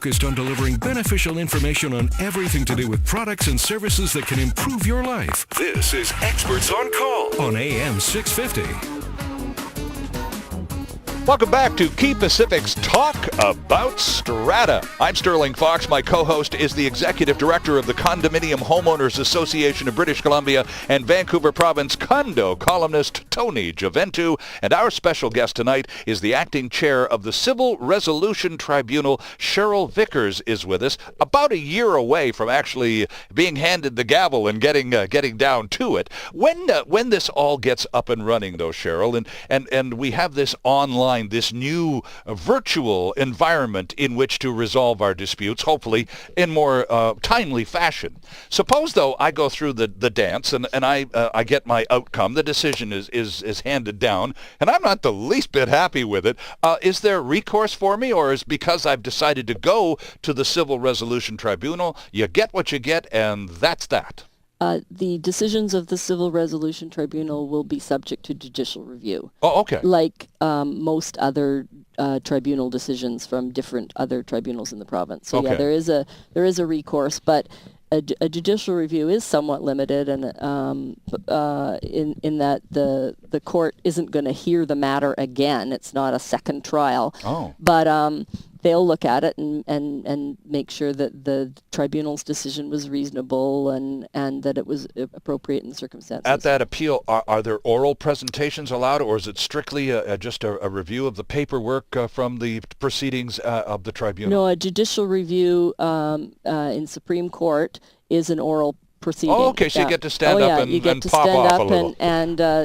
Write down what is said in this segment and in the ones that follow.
focused on delivering beneficial information on everything to do with products and services that can improve your life. This is Experts on Call on AM 650. Welcome back to Key Pacific's Talk About Strata. I'm Sterling Fox. My co-host is the Executive Director of the Condominium Homeowners Association of British Columbia and Vancouver Province condo columnist Tony Giventu. And our special guest tonight is the Acting Chair of the Civil Resolution Tribunal. Cheryl Vickers is with us, about a year away from actually being handed the gavel and getting down to it. When this all gets up and running, though, Cheryl, and we have this online, this new virtual environment in which to resolve our disputes, hopefully in more timely fashion. Suppose, though, I go through the dance and I get my outcome. The decision is handed down, and I'm not the least bit happy with it. Is there recourse for me, or is because I've decided to go to the Civil Resolution Tribunal, you get what you get, and that's that? The decisions of the Civil Resolution Tribunal will be subject to judicial review. Oh, okay. Like most other tribunal decisions from different other tribunals in the province. So okay. Yeah, there is a recourse, but a judicial review is somewhat limited, and in that the court isn't going to hear the matter again. It's not a second trial. Oh. But they'll look at it and make sure that the tribunal's decision was reasonable and that it was appropriate in the circumstances. At that appeal, are there oral presentations allowed, or is it strictly just a review of the paperwork from the proceedings of the tribunal? No, a judicial review in Supreme Court is an oral proceeding. Oh, okay, so you get to stand up and you get to pop stand off up a little.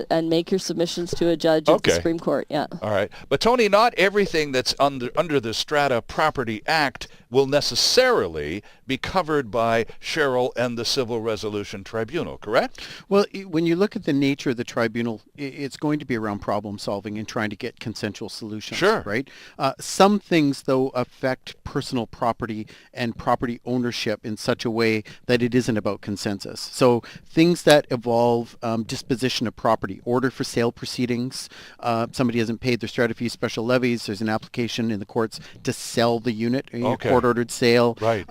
and make your submissions to a judge of the Supreme Court, yeah. All right. But Tony, not everything that's under the Strata Property Act will necessarily be covered by Cheryl and the Civil Resolution Tribunal, correct? Well, when you look at the nature of the tribunal, it's going to be around problem solving and trying to get consensual solutions, sure. Right? Some things, though, affect personal property and property ownership in such a way that it isn't about consensus. So things that involve disposition of property, order for sale proceedings, somebody hasn't paid their strata fee special levies, there's an application in the courts to sell the unit, a court-ordered sale, right.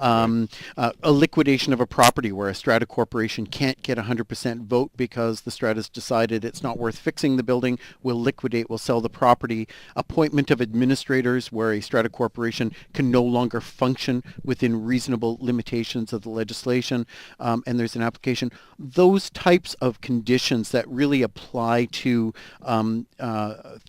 A liquidation of a property where a strata corporation can't get 100% vote because the strata's decided it's not worth fixing the building, we'll liquidate, we'll sell the property, appointment of administrators where a strata corporation can no longer function within reasonable limitations of the legislation, and there's an application. Those types of conditions that really apply to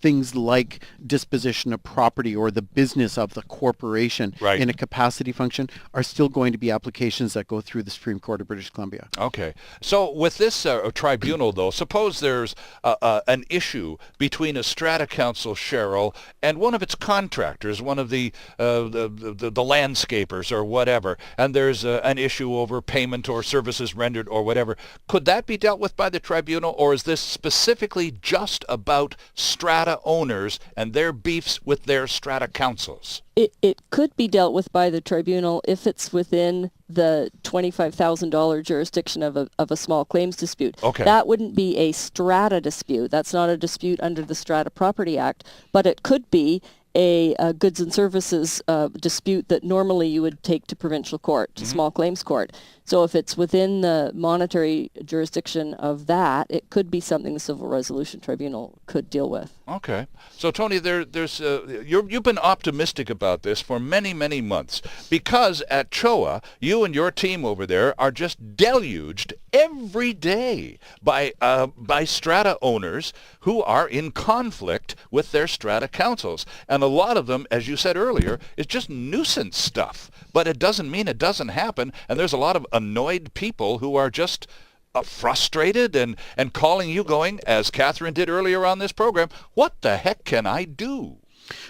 things like disposition of property or the business of the corporation right. in a capacity function are still going to be applications that go through the Supreme Court of British Columbia. Okay. So with this tribunal, though, suppose there's an issue between a strata council, Cheryl, and one of its contractors, one of the landscapers or whatever, and there's an issue over payment or services rendered or whatever. Could that be dealt with by the tribunal, or is this specifically just about strata owners and their beefs with their strata councils? It could be dealt with by the tribunal if it's within the $25,000 jurisdiction of a small claims dispute. Okay. That wouldn't be a strata dispute. That's not a dispute under the Strata Property Act, but it could be a goods and services dispute that normally you would take to provincial court, to small claims court. So if it's within the monetary jurisdiction of that, it could be something the Civil Resolution Tribunal could deal with. Okay. So, Tony, you've been optimistic about this for many, many months because at CHOA, you and your team over there are just deluged every day by strata owners who are in conflict with their strata councils. And a lot of them, as you said earlier, is just nuisance stuff. But it doesn't mean it doesn't happen, and there's a lot of annoyed people who are just frustrated and calling you going, as Catherine did earlier on this program, what the heck can I do?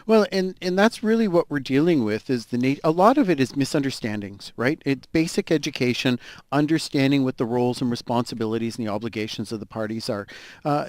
Well, and that's really what we're dealing with is a lot of it is misunderstandings, right? It's basic education, understanding what the roles and responsibilities and the obligations of the parties are.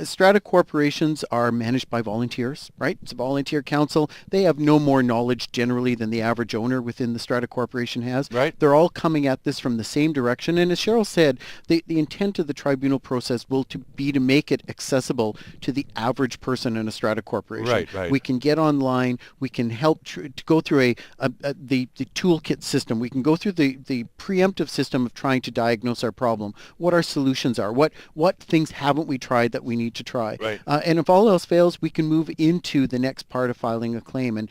Strata corporations are managed by volunteers, right? It's a volunteer council. They have no more knowledge generally than the average owner within the strata corporation has. Right. They're all coming at this from the same direction. And as Cheryl said, the intent of the tribunal process will be to make it accessible to the average person in a strata corporation. Right. We can get on online. We can help to go through the toolkit system. We can go through the preemptive system of trying to diagnose our problem, what our solutions are, what things haven't we tried that we need to try. Right. And if all else fails, we can move into the next part of filing a claim and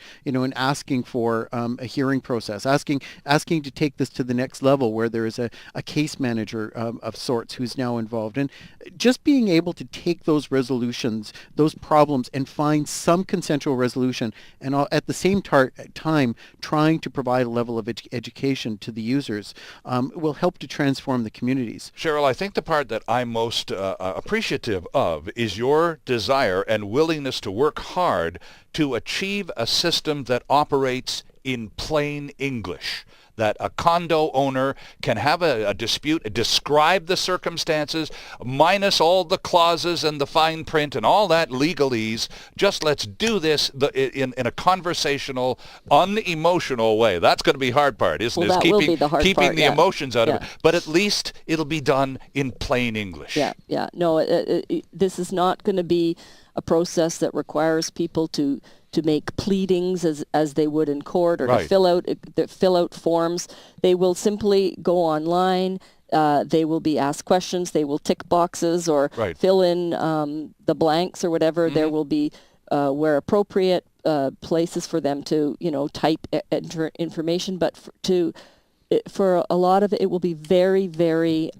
asking for a hearing process, asking to take this to the next level where there is a case manager of sorts who's now involved. And just being able to take those resolutions, those problems, and find some consensual resolution, and at the same time trying to provide a level of education to the users will help to transform the communities. Cheryl, I think the part that I'm most appreciative of is your desire and willingness to work hard to achieve a system that operates in plain English, that a condo owner can have a dispute, describe the circumstances, minus all the clauses and the fine print and all that legalese. Just let's do this in a conversational, unemotional way. That's going to be the hard part, isn't it? Well, that will be the hard part, keeping the yeah. emotions out of Yeah. it. But at least it'll be done in plain English. Yeah. No, this is not going to be a process that requires people to make pleadings as they would in court, or Right. to fill out forms. They will simply go online. They will be asked questions. They will tick boxes or Right. fill in the blanks or whatever. There will be, where appropriate, places for them to type enter information. But for a lot of it, it will be very, very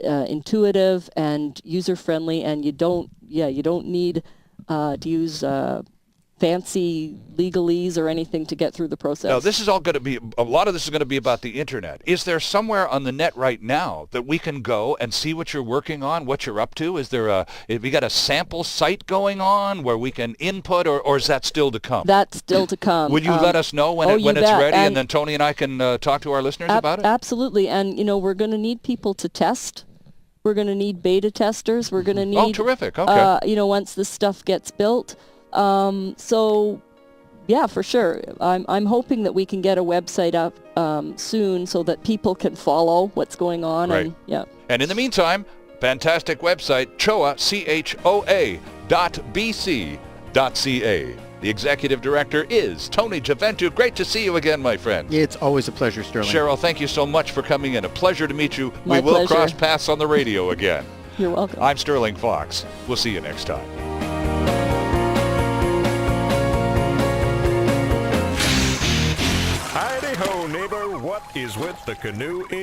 intuitive and user friendly, and you don't need to use fancy legalese or anything to get through the process. Now, this is all going to be, a lot of this is going to be about the internet. Is there somewhere on the net right now that we can go and see what you're working on, what you're up to? Have we got a sample site going on where we can input, or is that still to come? That's still to come. Would you let us know when you it's bet. ready, and then Tony and I can talk to our listeners about it? Absolutely. And, we're going to need people to test. We're going to need beta testers. We're going to need... Oh, terrific. Okay. Once this stuff gets built. So, yeah, for sure. I'm hoping that we can get a website up soon so that people can follow what's going on. Right. And, yeah. And in the meantime, fantastic website, CHOA, CHOA.bc.ca. The executive director is Tony Javentu. Great to see you again, my friend. It's always a pleasure, Sterling. Cheryl, thank you so much for coming in. A pleasure to meet you. My we will pleasure. cross paths on the radio again. You're welcome. I'm Sterling Fox. We'll see you next time. Howdy ho, neighbor. What is with the canoe